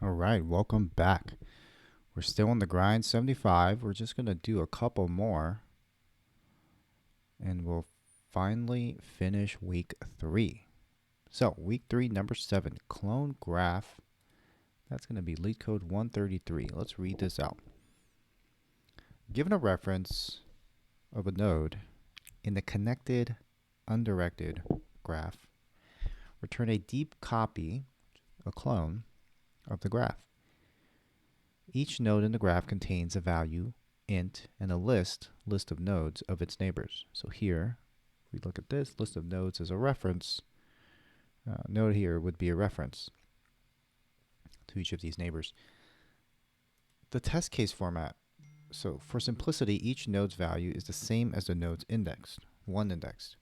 All right, welcome back. We're still on the grind, 75. We're just going to do a couple more, and we'll finally finish week 3. So, week 3, number 7, clone graph. That's going to be Leetcode 133. Let's read this out. Given a reference of a node in the connected undirected graph, return a deep copy, a clone, of the graph. Each node in the graph contains a value, int, and a list of nodes of its neighbors. So here, we look at this list of nodes as a reference. Node here would be a reference to each of these neighbors. The test case format. So for simplicity, each node's value is the same as the node's indexed, one indexed.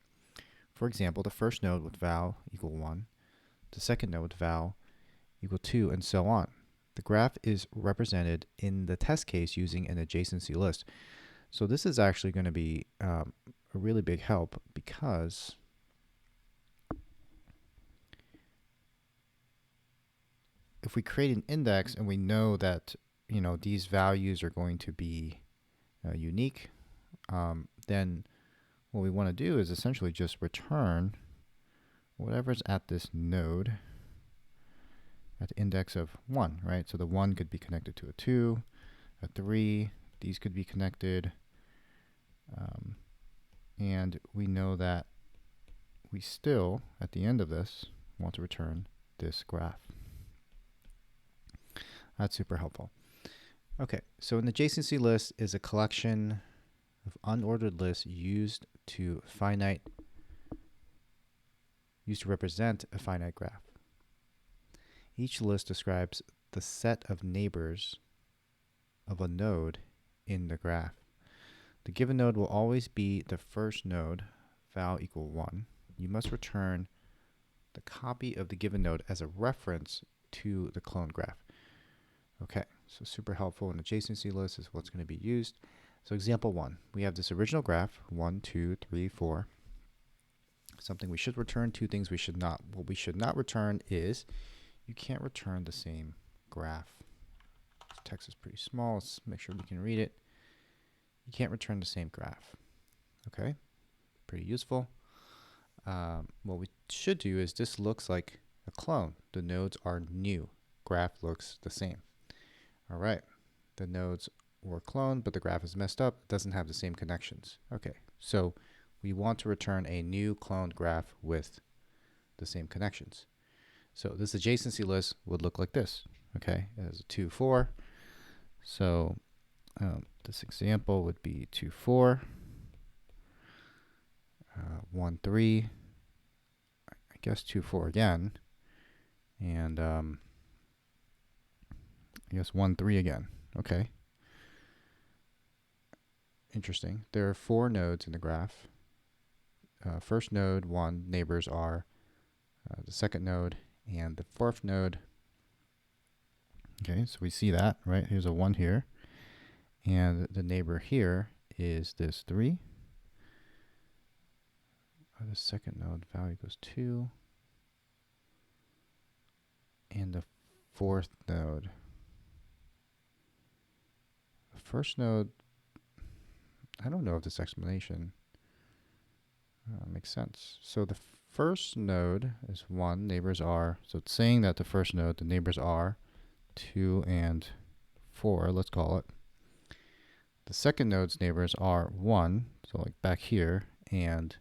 For example, the first node with val equal 1, the second node with val equal 2, and so on. The graph is represented in the test case using an adjacency list. So this is actually going to be a really big help, because if we create an index and we know that these values are going to be unique, then what we want to do is essentially just return whatever's at this node at the index of 1, right? So the 1 could be connected to a 2, a 3. These could be connected. And we know that we still, at the end of this, want to return this graph. That's super helpful. Okay, so an adjacency list is a collection of unordered lists used to represent a finite graph. Each list describes the set of neighbors of a node in the graph. The given node will always be the first node, val equal 1. You must return the copy of the given node as a reference to the clone graph. Okay, so super helpful. An adjacency list is what's going to be used. So example 1, we have this original graph, 1, 2, 3, 4. Something we should return, two things we should not. What we should not return is you can't return the same graph. This text is pretty small. Let's make sure we can read it. You can't return the same graph. Okay, pretty useful. What we should do is this looks like a clone. The nodes are new. Graph looks the same. All right, the nodes were cloned, but the graph is messed up. It doesn't have the same connections. Okay, so we want to return a new cloned graph with the same connections. So this adjacency list would look like this. Okay, it has a 2, 4. So this example would be 2, 4, 1, 3. I guess 2, 4 again, and I guess 1, 3 again. Okay. Interesting. There are 4 nodes in the graph. First node, 1, neighbors are the second node and the fourth node. Okay, so we see that, right? Here's a 1 here. And the neighbor here is this 3. The second node value equals 2. And the fourth node. The first node, I don't know if this explanation makes sense. So the first node is 1, neighbors are, so it's saying that the first node, the neighbors are 2 and 4, let's call it. The second node's neighbors are 1, so like back here, and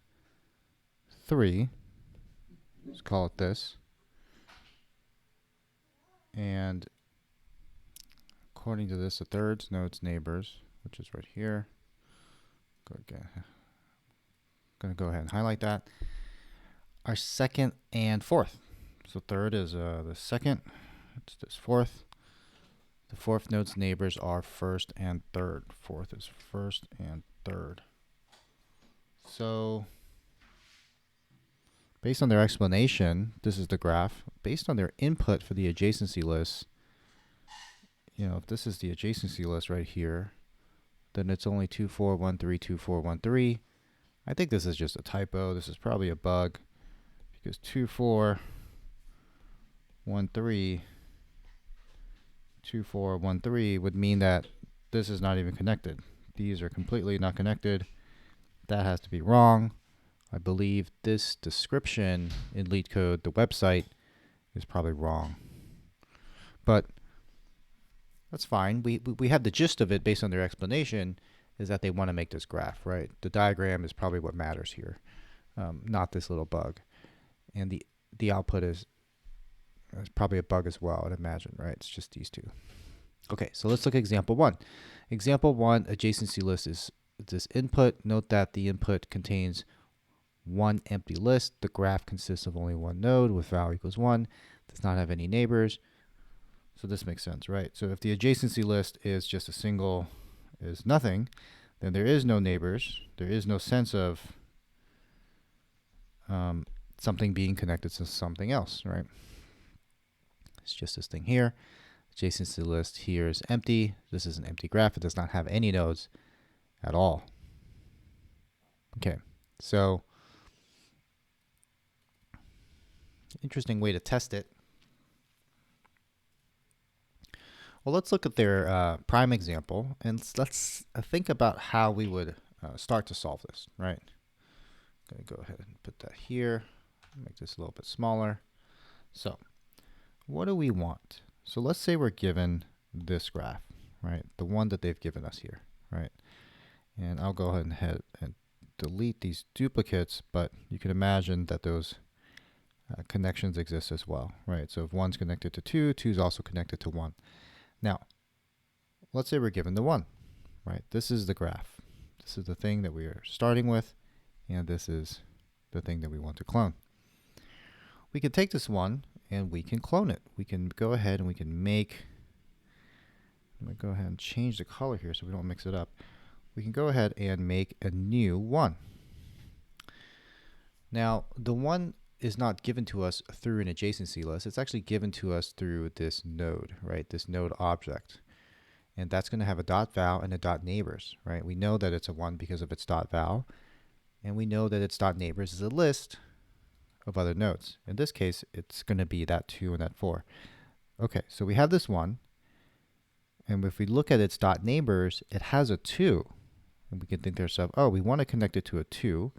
3, let's call it this. And according to this, the third node's neighbors, which is right here, going to go ahead and highlight that, are second and fourth. So third is the second, it's this fourth. The fourth node's neighbors are first and third. Fourth is first and third. So based on their explanation, this is the graph. Based on their input for the adjacency list, if this is the adjacency list right here, then it's only 2, 4, 1, 3, 2, 4, 1, 3. I think this is just a typo. This is probably a bug, because 2, 4, 1, 3 2, 4, 1, 3 would mean that this is not even connected. These are completely not connected. That has to be wrong. I believe this description in Leetcode, the website, is probably wrong. But that's fine. We have the gist of it based on their explanation, is that they want to make this graph, right? The diagram is probably what matters here, not this little bug. And the output is probably a bug as well, I'd imagine, right? It's just these two. Okay, so let's look at example 1. Example 1, adjacency list is this input. Note that the input contains one empty list. The graph consists of only one node with value equals 1. Does not have any neighbors. So this makes sense, right? So if the adjacency list is just a single, is nothing, then there is no neighbors. There is no sense of something being connected to something else, right? It's just this thing here. Adjacency list here is empty. This is an empty graph. It does not have any nodes at all. Okay, so interesting way to test it. Well, let's look at their prime example, and let's think about how we would start to solve this, right? I'm going to go ahead and put that here, make this a little bit smaller. So what do we want? So let's say we're given this graph, right? The one that they've given us here, right? And I'll go ahead and delete these duplicates, but you can imagine that those connections exist as well, right? So if 1's connected to 2, 2 is also connected to 1. Now, let's say we're given the 1, right? This is the graph. This is the thing that we are starting with, and this is the thing that we want to clone. We can take this 1 and we can clone it. We can go ahead and we can make, I'm going to go ahead and change the color here so we don't mix it up. We can go ahead and make a new 1. Now, the 1 is not given to us through an adjacency list. It's actually given to us through this node, right? This node object. And that's going to have a dot val and a dot neighbors, right? We know that it's a 1 because of its dot val, and we know that its dot neighbors is a list of other nodes. In this case, it's going to be that 2 and that 4. Okay, so we have this 1, and if we look at its dot neighbors, it has a 2. And we can think to ourselves, oh, we want to connect it to a 2.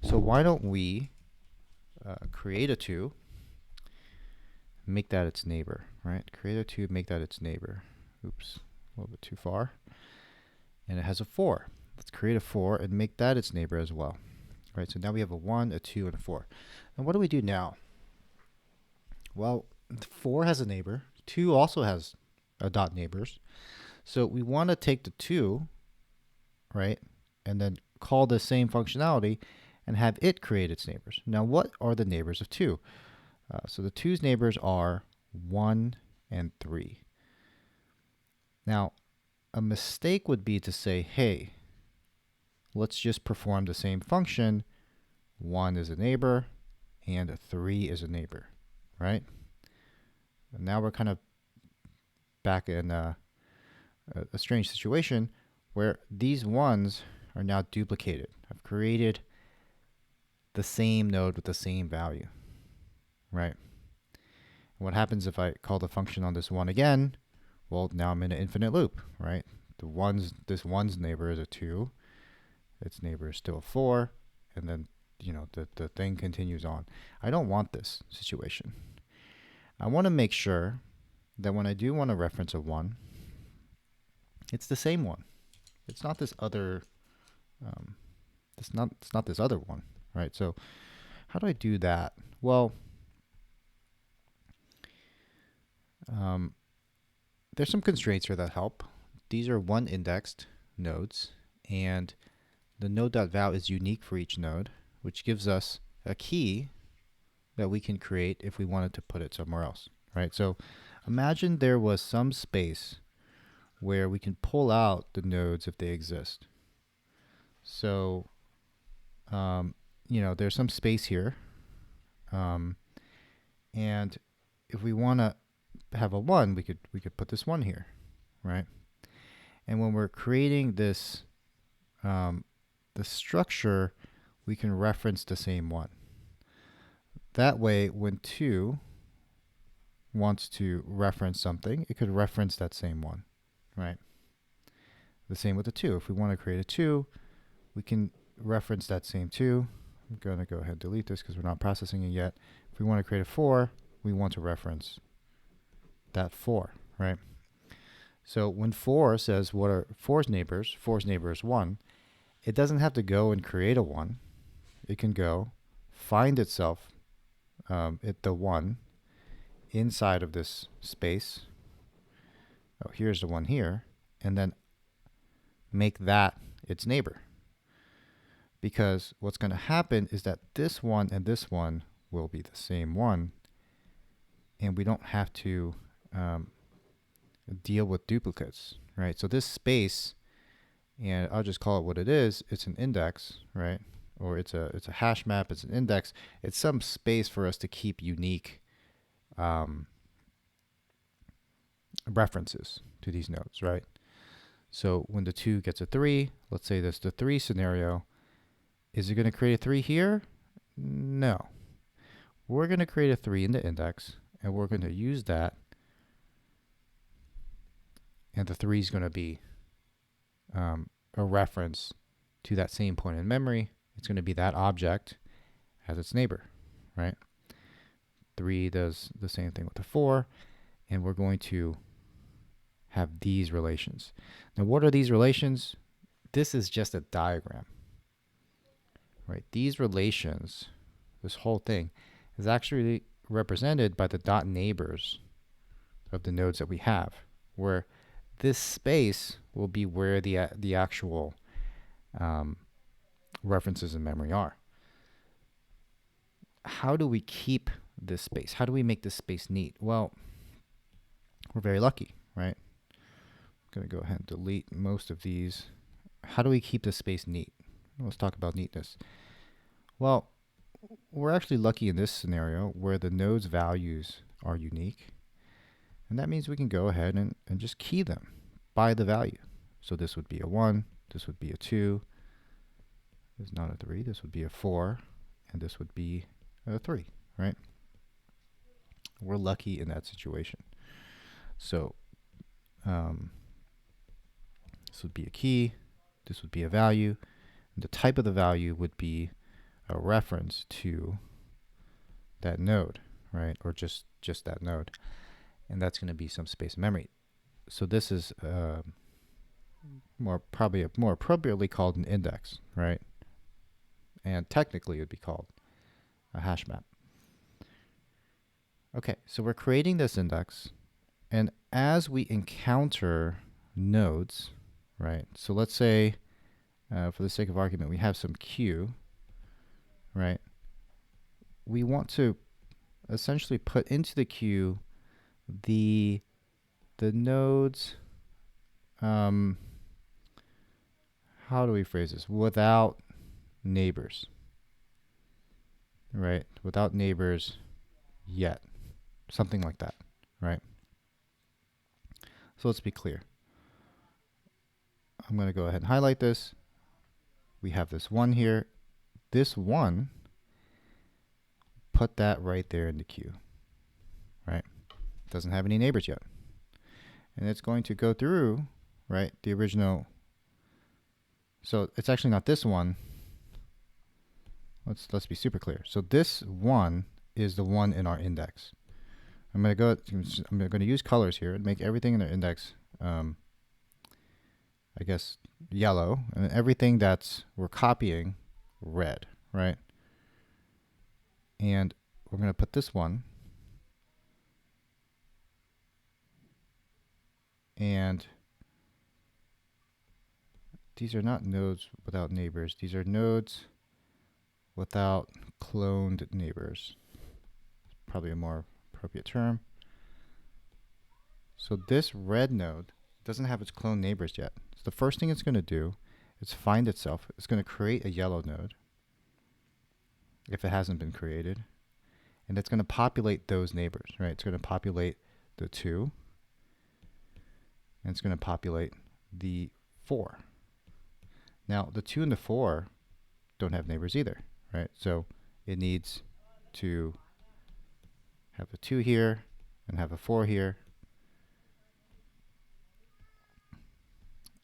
So why don't we create a 2, make that its neighbor, right? Create a 2, make that its neighbor. Oops, a little bit too far. And it has a 4. Let's create a 4 and make that its neighbor as well. Right, so now we have a 1, a 2, and a 4. And what do we do now? Well, 4 has a neighbor. 2 also has a dot neighbors. So we want to take the 2, right, and then call the same functionality and have it create its neighbors. Now, what are the neighbors of 2? So the 2's neighbors are 1 and 3. Now, a mistake would be to say, hey, let's just perform the same function. 1 is a neighbor and 3 is a neighbor, right? And now we're kind of back in a strange situation where these 1's are now duplicated. I've created the same node with the same value, right? And what happens if I call the function on this 1 again? Well, now I'm in an infinite loop, right? This 1's neighbor is a 2. Its neighbor is still a 4, and then the thing continues on. I don't want this situation. I want to make sure that when I do want to reference a 1, it's the same one. It's not this other. It's not this other one, right? So how do I do that? Well, there's some constraints here that help. These are 1-indexed nodes, and the node.val is unique for each node, which gives us a key that we can create if we wanted to put it somewhere else, right? So imagine there was some space where we can pull out the nodes if they exist. So, there's some space here. And if we want to have a 1, we could put this 1 here, right? And when we're creating this, the structure, we can reference the same 1. That way, when wants to reference something, it could reference that same one, right? The same with the 2. If we want to create a 2, we can reference that same 2. I'm going to go ahead and delete this because we're not processing it yet. If we want to create a 4, we want to reference that 4, right? So when 4 says what are 4's neighbors, 4's neighbor is 1, it doesn't have to go and create a 1. It can go find itself at the 1 inside of this space. Oh, here's the 1 here, and then make that its neighbor. Because what's going to happen is that this 1 and this 1 will be the same 1, and we don't have to deal with duplicates, right? So this space, and I'll just call it what it is, it's an index, right? Or it's a hash map, it's an index. It's some space for us to keep unique references to these nodes, right? So when the 2 gets a 3, let's say that's the 3 scenario, is it going to create a 3 here? No. We're going to create a 3 in the index, and we're going to use that, and the 3 is going to be a reference to that same point in memory. It's going to be that object as its neighbor, right? 3 does the same thing with the 4, and we're going to have these relations. Now, what are these relations? This is just a diagram, right? These relations, this whole thing, is actually represented by the dot neighbors of the nodes that we have, where this space will be where the actual references in memory are. How do we keep this space? How do we make this space neat? Well, we're very lucky, right? I'm going to go ahead and delete most of these. How do we keep this space neat? Let's talk about neatness. Well, we're actually lucky in this scenario where the node's values are unique. And that means we can go ahead and just key them by the value. So this would be a 1, this would be a 2, this is not a 3, this would be a 4, and this would be a 3, right? We're lucky in that situation. So this would be a key, this would be a value, and the type of the value would be a reference to that node, right? Or just that node. And that's going to be some space in memory. So this is probably more appropriately called an index, right? And technically it would be called a hash map. Okay, so we're creating this index, and as we encounter nodes, right? So let's say, for the sake of argument, we have some Q, right? We want to essentially put into the queue the nodes, how do we phrase this? Without neighbors, right? Without neighbors yet. Something like that, right? So let's be clear. I'm going to go ahead and highlight this. We have this 1 here. This 1, put that right there in the queue, right? Doesn't have any neighbors yet. And it's going to go through, right, the original. So it's actually not this 1. Let's be super clear. So this 1 is the 1 in our index. I'm going to use colors here and make everything in the index, I guess, yellow, and everything that's we're copying, red, right? And we're going to put this 1, and these are not nodes without neighbors. These are nodes without cloned neighbors. Probably a more appropriate term. So this red node doesn't have its cloned neighbors yet. So the first thing it's going to do is find itself. It's going to create a yellow node if it hasn't been created. And it's going to populate those neighbors, right? It's going to populate the 2. And it's going to populate the 4. Now, the 2 and the 4 don't have neighbors either, right? So it needs to have a 2 here and have a 4 here.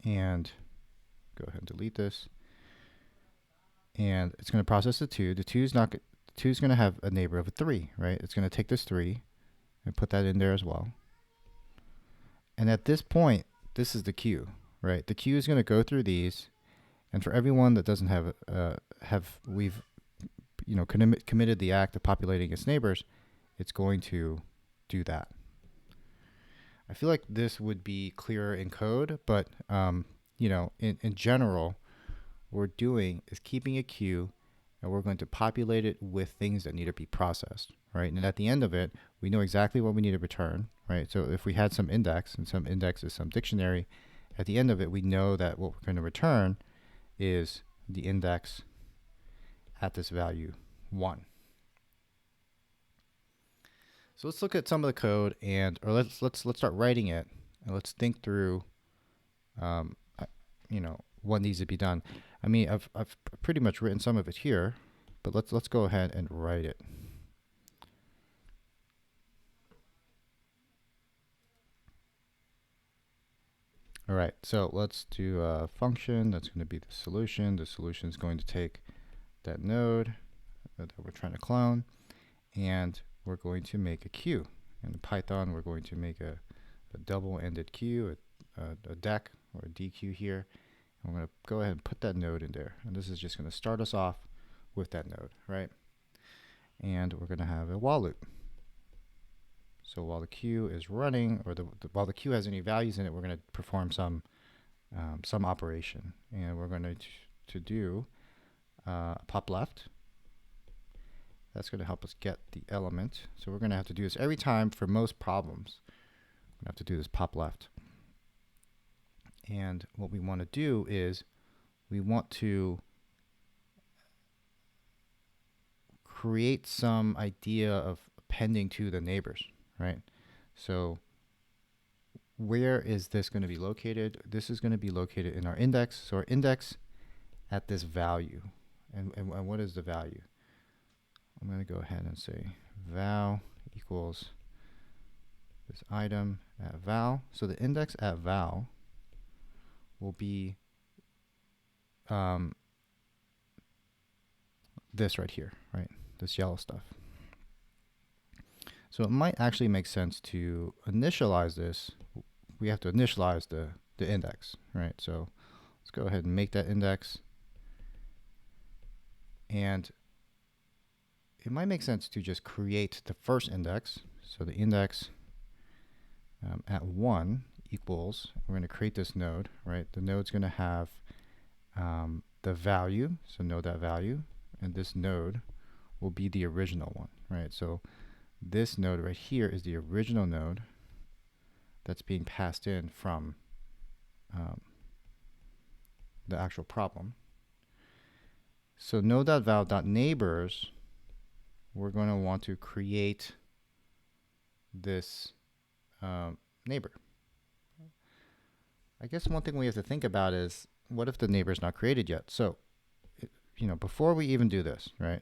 And go ahead and delete this. And it's going to process the 2. The 2 is not. The 2 is going to have a neighbor of a 3, right? It's going to take this 3 and put that in there as well. And at this point, this is the queue, right? The queue is going to go through these, and for everyone that doesn't have we've committed the act of populating its neighbors, it's going to do that. I feel like this would be clearer in code, but in general, what we're doing is keeping a queue, and we're going to populate it with things that need to be processed, right? And at the end of it, we know exactly what we need to return, right? So if we had some index, and some index is some dictionary, at the end of it, we know that what we're going to return is the index at this value 1. So let's look at some of the code, or let's start writing it, and let's think through, what needs to be done. I mean, I've pretty much written some of it here, but let's go ahead and write it. All right, so let's do a function that's going to be the solution. The solution is going to take that node that we're trying to clone, and we're going to make a queue. In Python, we're going to make a double-ended queue, a deck or a DQ here. And we're going to go ahead and put that node in there. And this is just going to start us off with that node, right? And we're going to have a while loop. So while the queue is running, or while the queue has any values in it, we're going to perform some operation. And we're going to do pop left. That's going to help us get the element. So we're going to have to do this every time for most problems. We're going to have to do this pop left. And what we want to do is we want to create some idea of appending to the neighbors, right? So where is this going to be located? This is going to be located in our index. So our index at this value. And what is the value? I'm going to go ahead and say val equals this item at val. So the index at val will be this right here, right? This yellow stuff. So it might actually make sense to initialize this. We have to initialize the index, right? So let's go ahead and make that index. And it might make sense to just create the first index. So the index at 1 equals, we're going to create this node, right? The node's going to have the value, so know that value, and this node will be the original one, right? So this node right here is the original node that's being passed in from the actual problem. So know.val.neighbors, we're going to want to create this neighbor. I guess one thing we have to think about is, what if the neighbor is not created yet? So, before we even do this, right?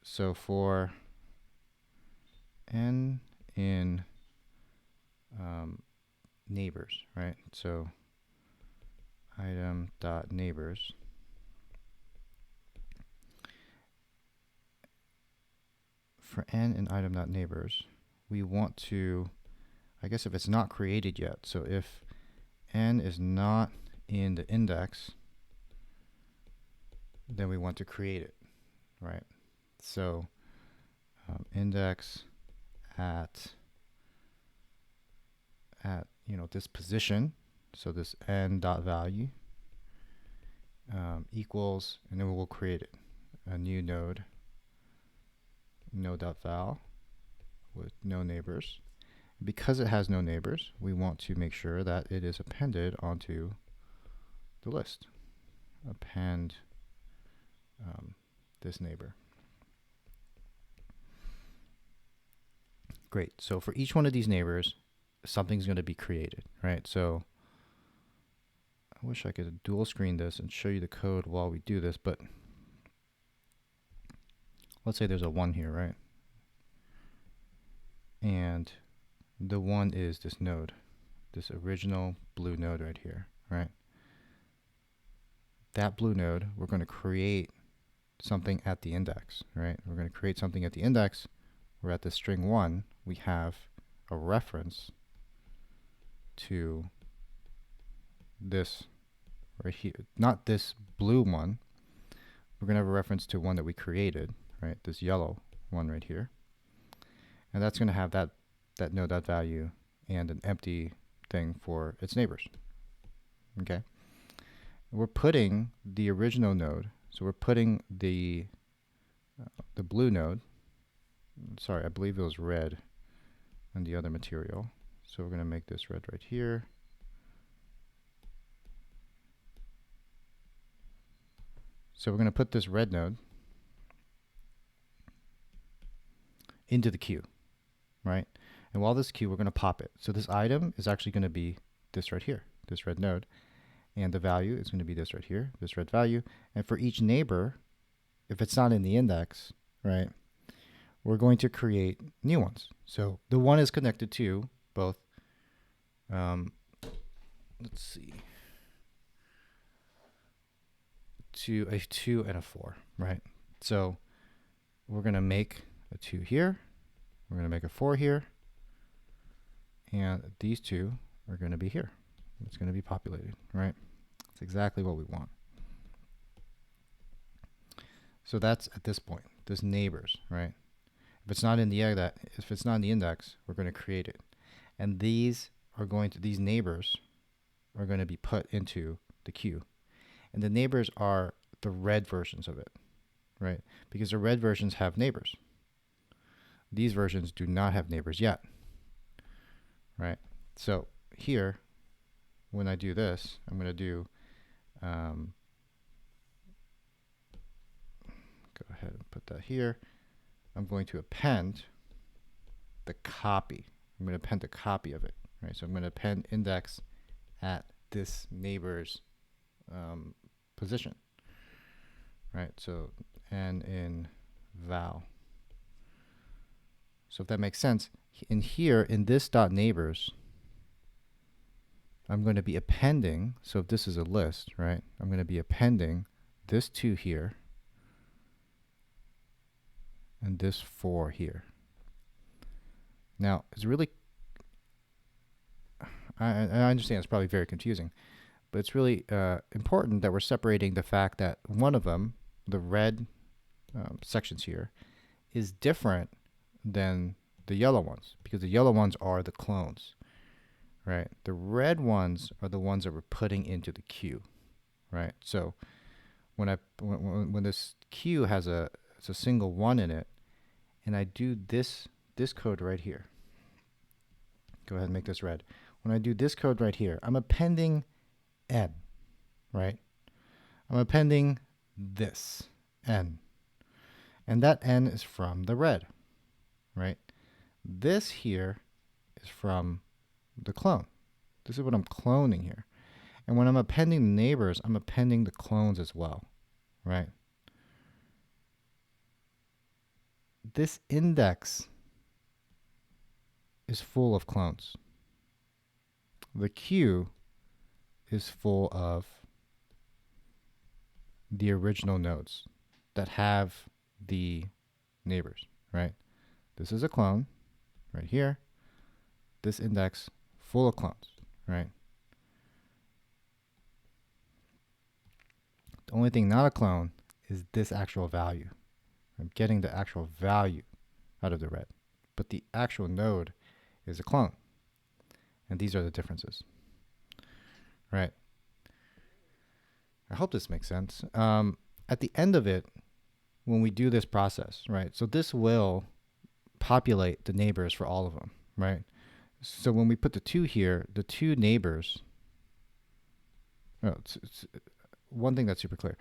So for n in neighbors, right? So item.neighbors. For n in item.neighbors, we want to, I guess if it's not created yet, so if n is not in the index, then we want to create it, right? So index at this position, so this n dot value equals, and then we'll create it, a new node, node.val with no neighbors. Because it has no neighbors, we want to make sure that it is appended onto the list. Append this neighbor. Great. So for each one of these neighbors, something's going to be created, right? So I wish I could dual screen this and show you the code while we do this, but let's say there's a 1 here, right? and the one is this node, this original blue node right here, right? That blue node, we're going to create something at the index, right? We're going to create something at the index where at the string 1 we have a reference to this right here, not this blue one. We're going to have a reference to one that we created, right? This yellow one right here. And that's going to have that node, that value, and an empty thing for its neighbors. Okay? We're putting the original node, so we're putting the blue node, sorry, I believe it was red on the other material. So we're going to make this red right here. So we're going to put this red node into the queue, right? And while this queue, we're going to pop it. So this item is actually going to be this right here, this red node. And the value is going to be this right here, this red value. And for each neighbor, if it's not in the index, right, we're going to create new ones. So the one is connected to both, let's see, to a 2 and a 4, right? So we're going to make a 2 here. We're going to make a 4 here. And these two are going to be here. It's going to be populated, right? That's exactly what we want. So that's at this point, this neighbors, right? If it's not in the index, we're going to create it. And these neighbors are going to be put into the queue. And the neighbors are the red versions of it, right? Because the red versions have neighbors. These versions do not have neighbors yet, right? So here, when I do this, I'm going to do, go ahead and put that here. I'm going to append the copy. I'm going to append a copy of it, right? So I'm going to append index at this neighbor's position, right? So n in val. So if that makes sense, in here, in this dot neighbors, I'm going to be appending, so if this is a list, right, I'm going to be appending this 2 here and this 4 here. Now, it's really, I understand it's probably very confusing, but it's really important that we're separating the fact that one of them, the red sections here, is different than the yellow ones, because the yellow ones are the clones, right? The red ones are the ones that we're putting into the queue, right? So when this queue has it's a single 1 in it, and I do this code right here, go ahead and make this red. When I do this code right here, I'm appending n, right? I'm appending this n, and that n is from the red, right? This here is from the clone. This is what I'm cloning here. And when I'm appending the neighbors, I'm appending the clones as well, right? This index is full of clones. The queue is full of the original nodes that have the neighbors, right? This is a clone right here. This index full of clones, right? The only thing not a clone is this actual value. I'm getting the actual value out of the red, but the actual node is a clone. And these are the differences, right? I hope this makes sense. At the end of it, when we do this process, right? So this will populate the neighbors for all of them, right? So when we put the 2 here, the 2 neighbors, it's one thing that's super clear,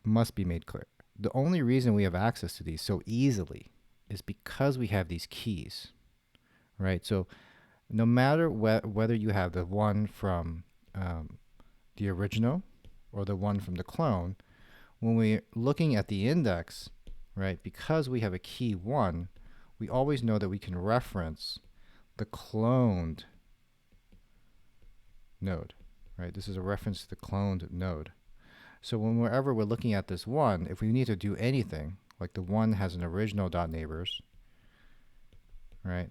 must be made clear. The only reason we have access to these so easily is because we have these keys, right? So no matter whether you have the one from the original or the one from the clone, when we're looking at the index, right, because we have a key 1, we always know that we can reference the cloned node, right? This is a reference to the cloned node. So whenever we're looking at this one, if we need to do anything, like the one has an original .neighbors, right?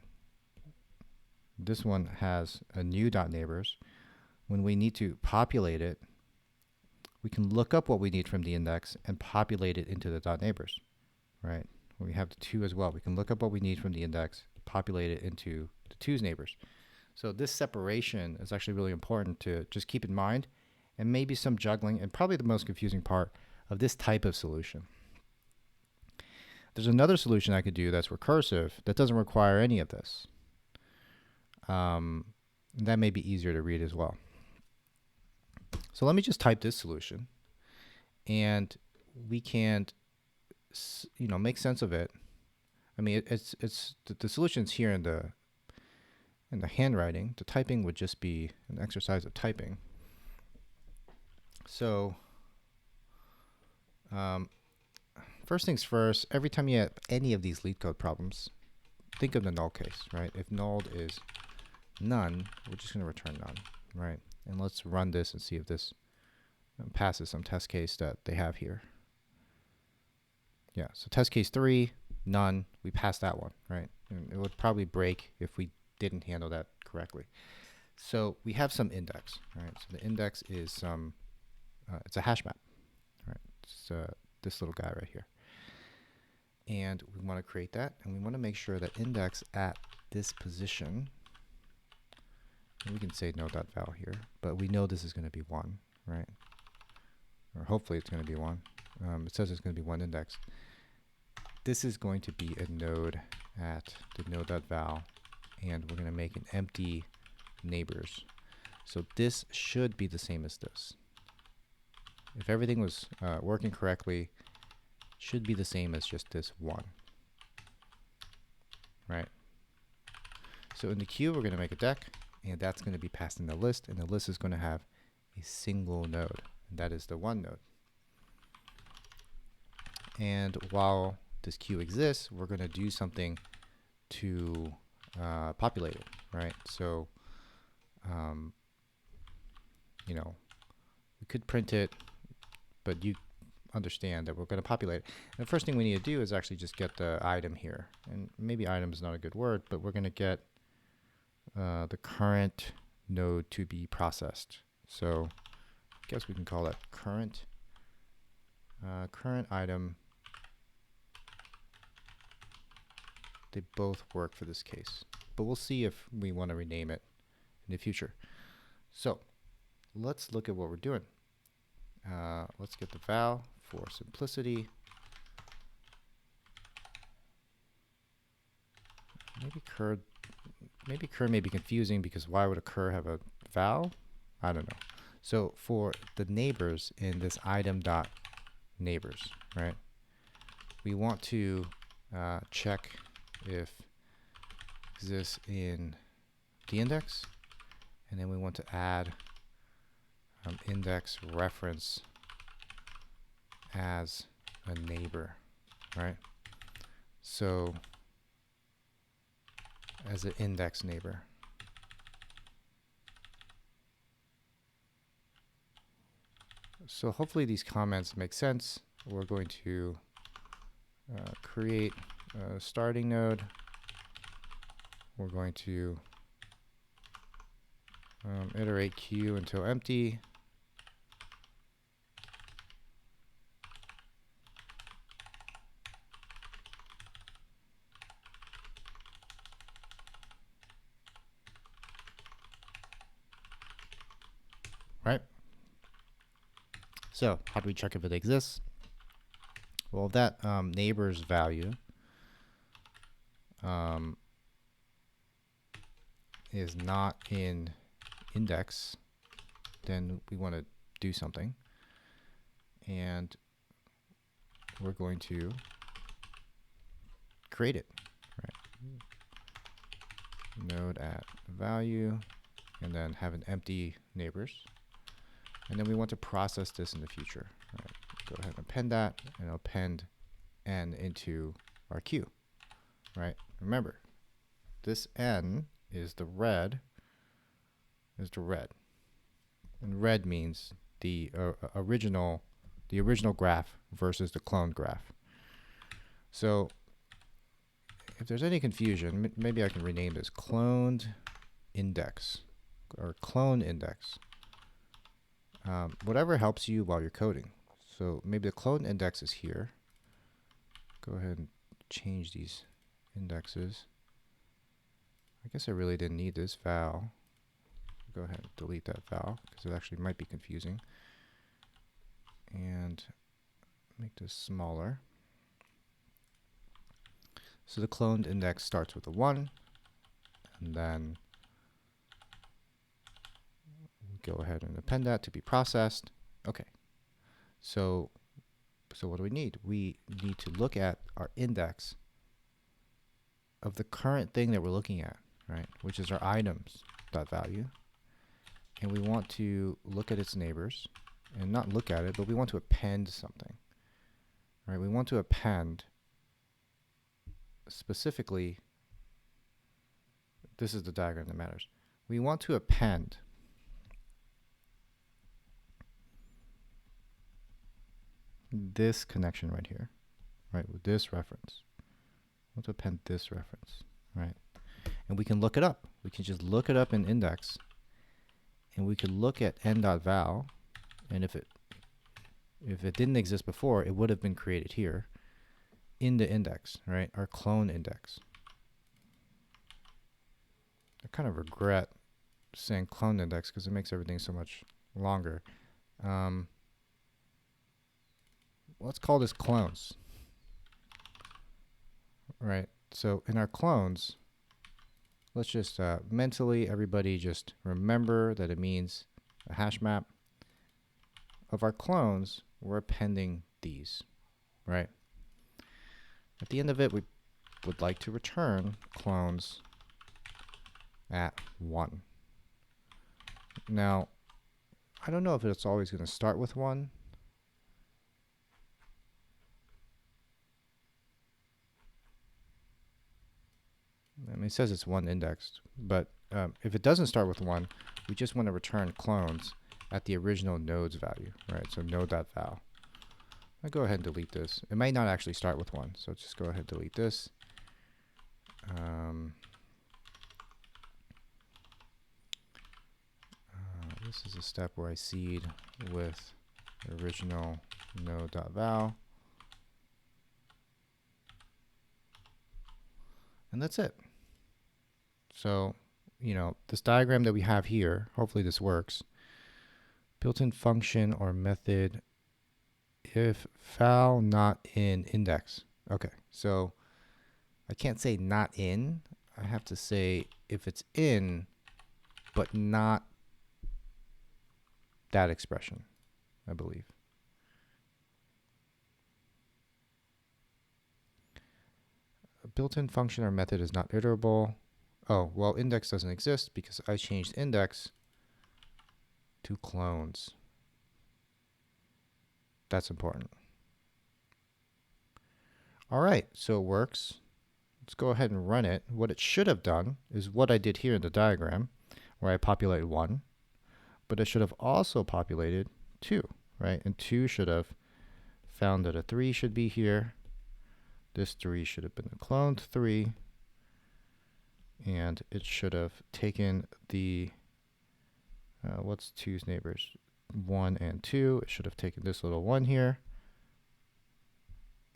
This one has a new .neighbors. When we need to populate it, we can look up what we need from the index and populate it into the .neighbors, right? We have the 2 as well. We can look up what we need from the index, populate it into the 2's neighbors. So this separation is actually really important to just keep in mind, and maybe some juggling, and probably the most confusing part of this type of solution. There's another solution I could do that's recursive that doesn't require any of this. That may be easier to read as well. So let me just type this solution, and we can, make sense of it. I mean, it's the solution's here in the handwriting. The typing would just be an exercise of typing. So first things first, every time you have any of these Leetcode problems, think of the null case, right? If null is none, we're just going to return none, right? And let's run this and see if this passes some test case that they have here. Yeah, so test case 3, none, we passed that one, right? And it would probably break if we didn't handle that correctly. So we have some index, right? So the index is some, it's a hash map, right? It's this little guy right here. And we want to create that, and we want to make sure that index at this position, and we can say no.val here, but we know this is going to be 1, right? Or hopefully it's going to be 1. It says it's going to be 1 index. This is going to be a node at the node.val, and we're going to make an empty neighbors. So this should be the same as this. If everything was working correctly, should be the same as just this 1, right? So in the queue, we're going to make a deck, and that's going to be passed in the list, and the list is going to have a single node, and that is the 1 node. And while this queue exists, we're going to do something to populate it, right? So, we could print it, but you understand that we're going to populate it. And the first thing we need to do is actually just get the item here. And maybe item is not a good word, but we're going to get the current node to be processed. So I guess we can call that current item. They both work for this case, but we'll see if we want to rename it in the future. So let's look at what we're doing. Let's get the val for simplicity. Maybe cur may be confusing, because why would a cur have a val? I don't know. So for the neighbors in this item.neighbors, right? We want to check if exists in the index, and then we want to add index reference as a neighbor, right? So as an index neighbor. So hopefully these comments make sense. We're going to create a starting node. We're going to iterate queue until empty. Right? So how do we check if it exists? Well, that neighbor's value is not in index, then we want to do something, and we're going to create it, right? Node at value, and then have an empty neighbors, and then we want to process this in the future. Right? Go ahead and append that, and append n into our queue, right? Remember, this n is the red, and red means the original graph versus the cloned graph. So if there's any confusion, maybe I can rename this cloned index or clone index. Whatever helps you while you're coding. So maybe the clone index is here. Go ahead and change these indexes. I guess I really didn't need this val. Go ahead and delete that val because it actually might be confusing. And make this smaller. So the cloned index starts with a 1, and then go ahead and append that to be processed. Okay. So what do we need? We need to look at our index of the current thing that we're looking at, right? Which is our items.value. And we want to look at its neighbors, and not look at it, but we want to append something, right? We want to append specifically, this is the diagram that matters. We want to append this connection right here, right, with this reference. I want to append this reference, right? And we can look it up. We can just look it up in index, and we could look at n.val, and if it didn't exist before, it would have been created here in the index, right? Our clone index. I kind of regret saying clone index because it makes everything so much longer. Let's call this clones, right? So in our clones, let's just mentally, everybody just remember that it means a hash map. Of our clones, we're appending these, right? At the end of it, we would like to return clones at 1. Now, I don't know if it's always going to start with 1. I mean, it says it's 1 indexed, but if it doesn't start with 1, we just want to return clones at the original node's value, right? So node.val. I'll go ahead and delete this. It might not actually start with 1, so just go ahead and delete this. This is a step where I seed with the original node.val. And that's it. So, this diagram that we have here, hopefully this works. Built-in function or method if val not in index. Okay, so I can't say not in. I have to say if it's in, but not that expression, I believe. A built-in function or method is not iterable. Oh, well, index doesn't exist because I changed index to clones. That's important. All right, so it works. Let's go ahead and run it. What it should have done is what I did here in the diagram, where I populated 1, but it should have also populated 2, right? And 2 should have found that a 3 should be here. This 3 should have been a cloned 3, and it should have taken the, what's 2's neighbors? 1 and 2. It should have taken this little 1 here,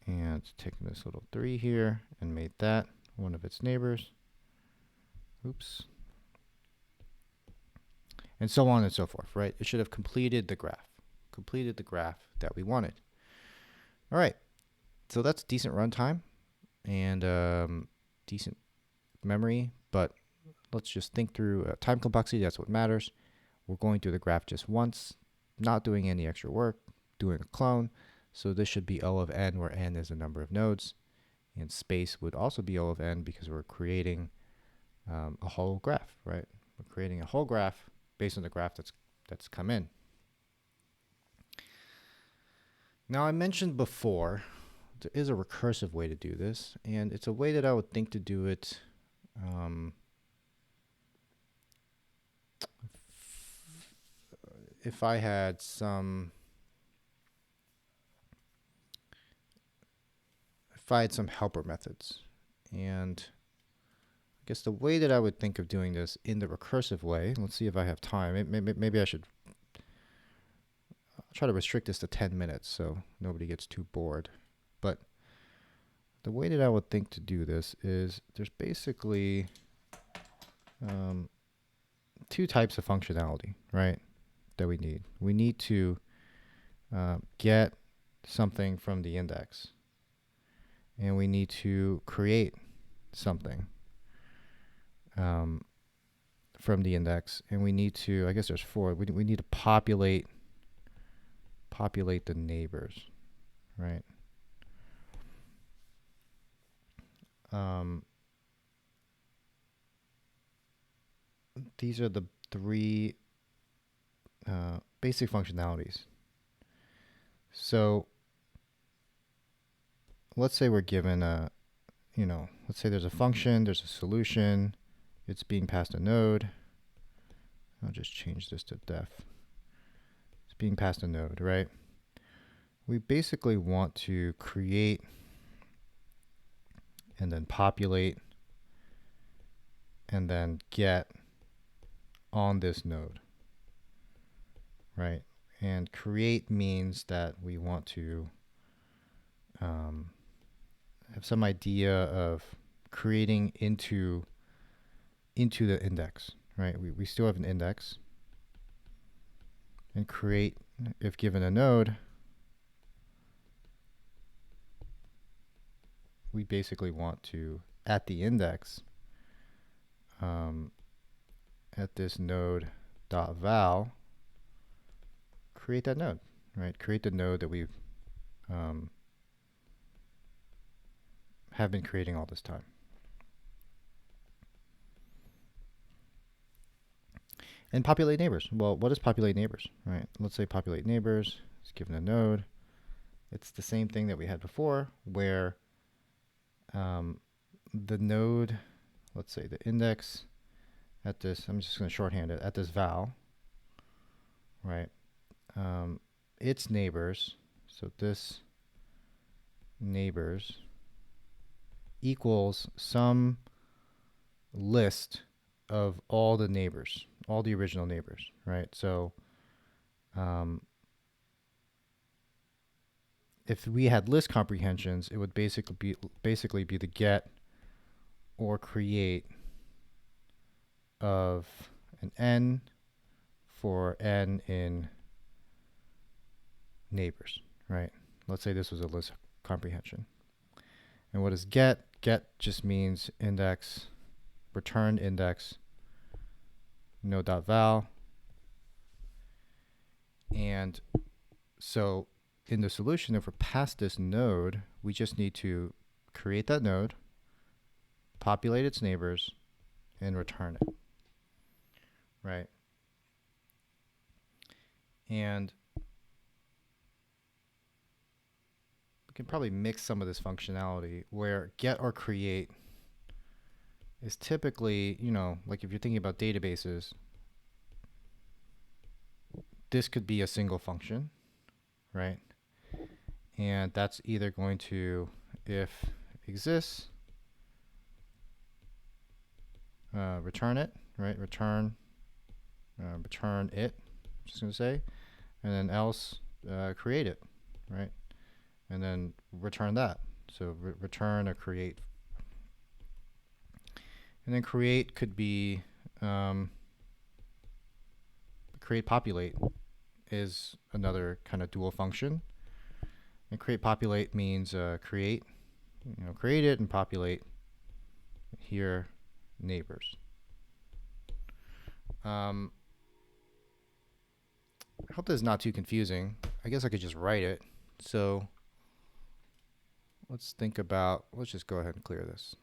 and taken this little 3 here, and made that one of its neighbors. Oops. And so on and so forth, right? It should have completed the graph that we wanted. All right, so that's decent runtime and decent memory, but let's just think through time complexity. That's what matters. We're going through the graph just once, not doing any extra work, doing a clone. So this should be O of n, where n is the number of nodes, and space would also be O of n because we're creating a whole graph, right? We're creating a whole graph based on the graph that's come in. Now, I mentioned before there is a recursive way to do this, and it's a way that I would think to do it if I had some helper methods. And I guess the way that I would think of doing this in the recursive way, let's see if I have time. Maybe I should try to restrict this to 10 minutes so nobody gets too bored. But the way that I would think to do this is there's basically two types of functionality, right, that we need. We need to get something from the index, and we need to create something from the index, and we need to, I guess there's four, we need to populate the neighbors, right? These are the three basic functionalities. So let's say we're given a, let's say there's a function, there's a solution, it's being passed a node. I'll just change this to def. It's being passed a node, right? We basically want to create and then populate and then get on this node, right? And create means that we want to have some idea of creating into the index, right? We still have an index. And create, if given a node, we basically want to, at the index, at this node dot val, create that node, right? Create the node that we've have been creating all this time. And populate neighbors. Well, what is populate neighbors, right? Let's say populate neighbors is given a node. It's the same thing that we had before, where the node, let's say the index at this, I'm just going to shorthand it, at this val, right? Its neighbors, so this neighbors equals some list of all the neighbors, all the original neighbors, right? So if we had list comprehensions, it would basically be the get or create of an n for n in neighbors, right? Let's say this was a list comprehension. And what is get? Get just means index, return index, node.val. And so in the solution, if we're past this node, we just need to create that node, populate its neighbors, and return it, right? And we can probably mix some of this functionality where get or create is typically, like if you're thinking about databases, this could be a single function, right? And that's either going to, if exists, return it, right? Return it, I'm just going to say, and then else create it, right? And then return that. So return or create. And then create could be create populate is another kind of dual function. And create populate means create it and populate here neighbors. I hope this is not too confusing. I guess I could just write it. So let's just go ahead and clear this.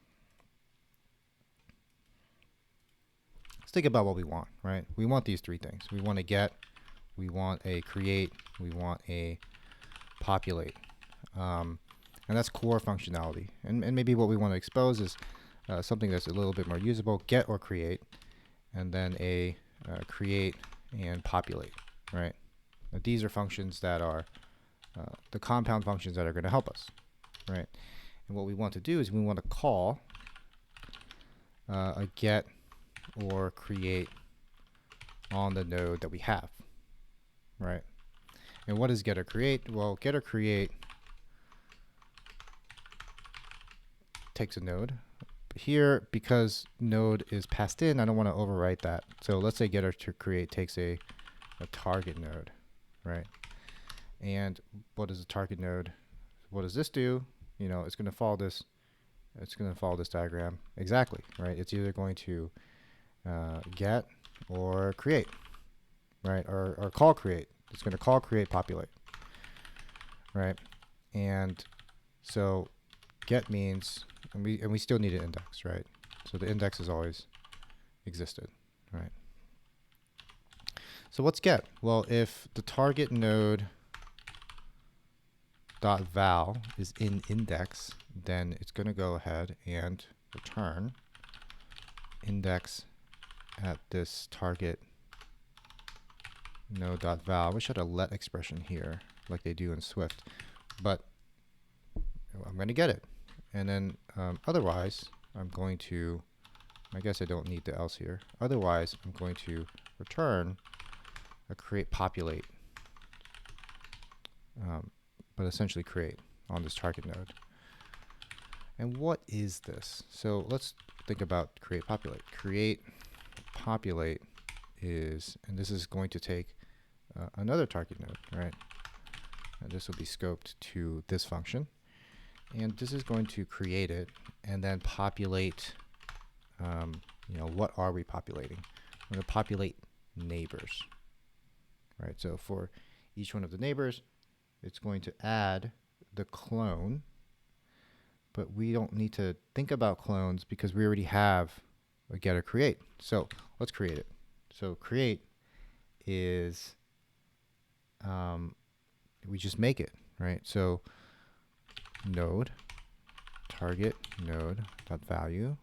Let's think about what we want, right? We want these three things. We want a get, we want a create, we want a populate. And that's core functionality. And maybe what we want to expose is something that's a little bit more usable, get or create, and then a create and populate, right? Now, these are functions that are the compound functions that are going to help us, right? And what we want to do is we want to call a get or create on the node that we have, right? And what is get or create? Well, get or create takes a node. But here, because node is passed in, I don't want to overwrite that. So let's say get or create takes a target node, right? And what is a target node? What does this do? You know, it's going to follow this. It's going to follow this diagram exactly, right? It's either going to get or create, right? Or call create. It's going to call create populate, right? And so get means, and we still need an index, right? So the index has always existed, right? So what's get? Well, if the target node dot val is in index, then it's going to go ahead and return index at this target node dot val. We should have a let expression here like they do in Swift, but I'm going to get it. And then otherwise, I'm going to, I guess I don't need the else here. Otherwise, I'm going to return a create populate, but essentially create on this target node. And what is this? So let's think about create populate. Create populate is, and this is going to take another target node, right? And this will be scoped to this function. And this is going to create it and then populate, you know, what are we populating? We're going to populate neighbors, right? So for each one of the neighbors, it's going to add the clone, but we don't need to think about clones because we already have a get or create. So let's create it. So create is, we just make it, right? So node target node dot value,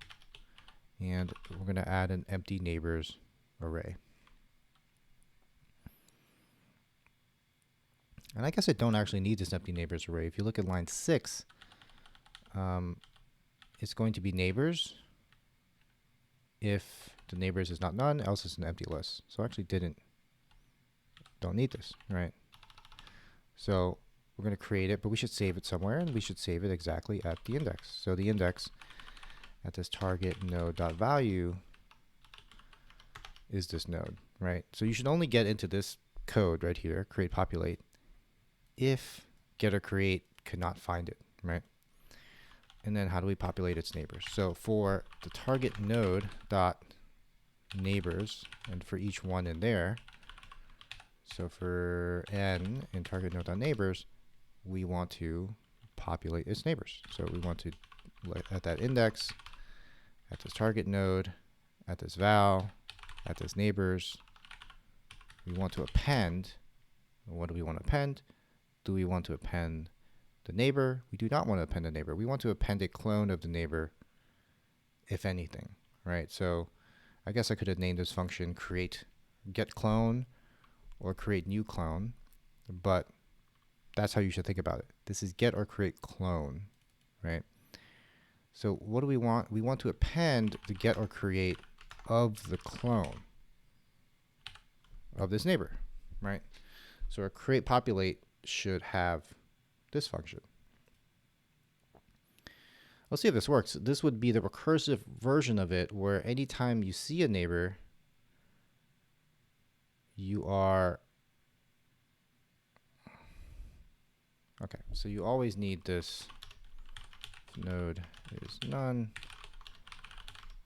and we're going to add an empty neighbors array. And I guess I don't actually need this empty neighbors array. If you look at line 6, it's going to be neighbors if the neighbors is not none, else it's an empty list. So I actually don't need this, right? So we're going to create it, but we should save it somewhere, and we should save it exactly at the index. So the index at this target node dot value is this node, right? So you should only get into this code right here, create populate, if get or create could not find it, right? And then how do we populate its neighbors? So for the target node dot neighbors, and for each one in there, so for n in target node dot neighbors, we want to populate its neighbors. So we want to, at that index, at this target node, at this val, at this neighbors, we want to append. What do we want to append? Do we want to append the neighbor? We do not want to append the neighbor. We want to append a clone of the neighbor, if anything, right? So I guess I could have named this function create get clone or create new clone, but that's how you should think about it. This is get or create clone, right? So what do we want? We want to append the get or create of the clone of this neighbor, right? So our create populate should have this function. Let's see if this works. This would be the recursive version of it, where anytime you see a neighbor, you are, okay, so you always need this node is none,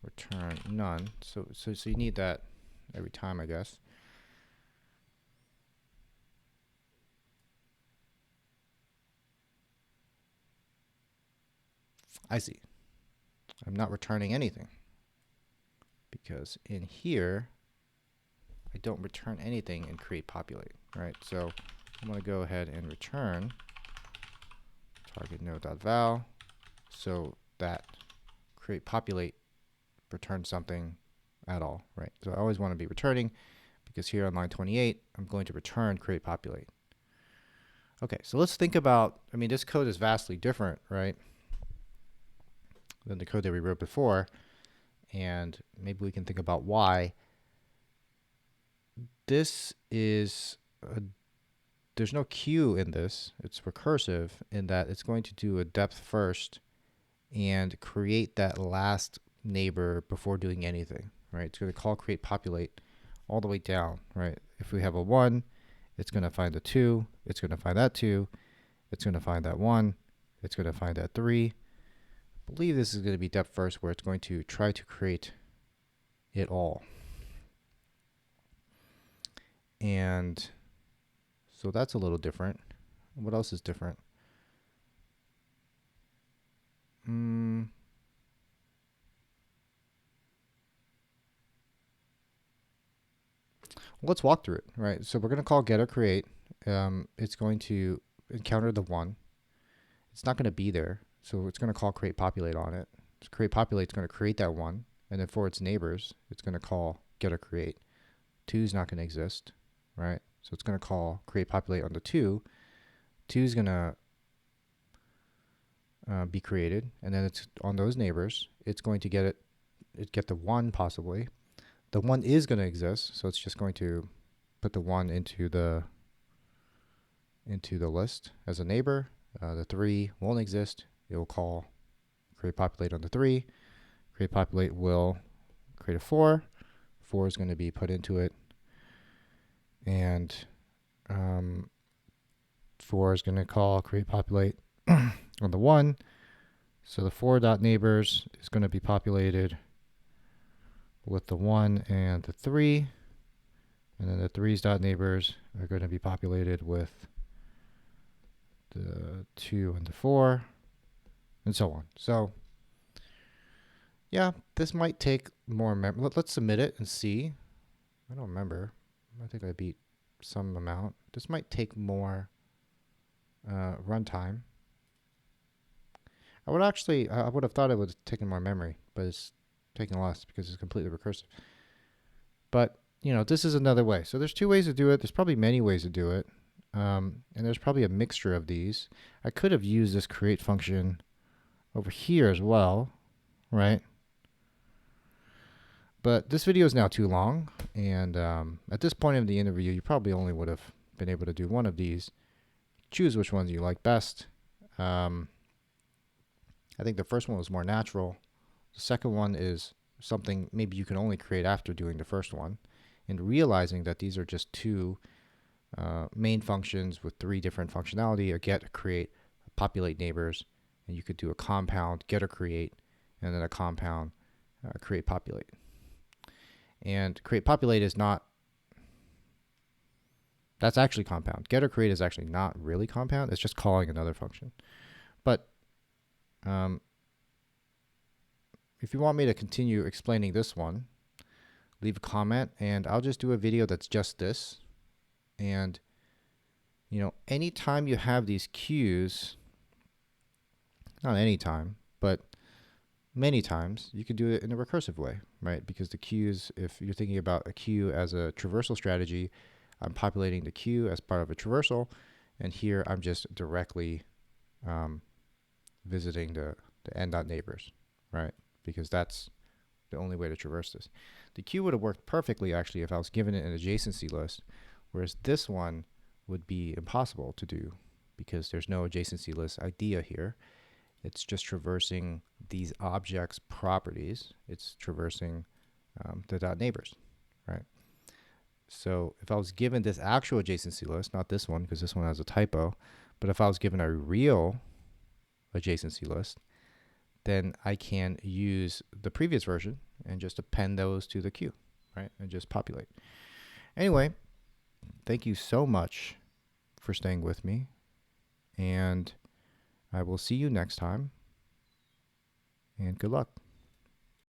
return none. So you need that every time, I guess. I see. I'm not returning anything because in here I don't return anything in create populate, right? So I'm going to go ahead and return target node.val, so that create populate returns something at all, right? So I always want to be returning, because here on line 28, I'm going to return create populate. Okay, so let's think about, I mean, this code is vastly different, right, than the code that we wrote before, and maybe we can think about why. This is, there's no queue in this. It's recursive in that it's going to do a depth first and create that last neighbor before doing anything, right? It's going to call create populate all the way down, right? If we have a 1, it's going to find the 2, it's going to find that 2, it's going to find that 1, it's going to find that 3. I believe this is going to be depth first, where it's going to try to create it all. And so that's a little different. What else is different? Let's walk through it, right? So we're going to call getter create. It's going to encounter the 1. It's not going to be there, so it's going to call create populate on it. So create populate is going to create that 1, and then for its neighbors, it's going to call getter create. 2 is not going to exist, right? So it's going to call create populate on the 2. 2 is going to be created, and then it's on those neighbors. It's going to get the 1 possibly. The 1 is going to exist, so it's just going to put the 1 into the list as a neighbor. The 3 won't exist. It will call create populate on the 3. Create populate will create a 4. 4 is going to be put into it, and 4 is going to call create populate on the 1. So the 4.neighbors is going to be populated with the 1 and the 3, and then the 3's.neighbors are going to be populated with the 2 and the 4, and so on. So yeah, this might take more memory. Let's submit it and see. I don't remember. I think I beat some amount. This might take more runtime. I would have thought it would have taken more memory, but it's taking less because it's completely recursive. But, you know, this is another way. So there's 2 ways to do it. There's probably many ways to do it. And there's probably a mixture of these. I could have used this create function over here as well, right? But this video is now too long. And at this point in the interview, you probably only would have been able to do one of these. Choose which ones you like best. I think the first one was more natural. The second one is something maybe you can only create after doing the first one, and realizing that these are just 2 main functions with 3 different functionality: a get, a create, a populate neighbors, and you could do a compound getter create, and then a compound create populate. And create populate is not, that's actually compound. Getter create is actually not really compound. It's just calling another function. But if you want me to continue explaining this one, leave a comment, and I'll just do a video that's just this. And, you know, anytime you have these queues, not anytime, but many times, you can do it in a recursive way, right? Because the queues, if you're thinking about a queue as a traversal strategy, I'm populating the queue as part of a traversal, and here I'm just directly visiting the end.neighbors, right? Because that's the only way to traverse this. The queue would have worked perfectly, actually, if I was given it an adjacency list, whereas this one would be impossible to do because there's no adjacency list idea here. It's just traversing these objects' properties. It's traversing the .neighbors, right? So if I was given this actual adjacency list, not this one because this one has a typo, but if I was given a real adjacency list, then I can use the previous version and just append those to the queue, right? And just populate. Anyway, thank you so much for staying with me, and I will see you next time, and good luck.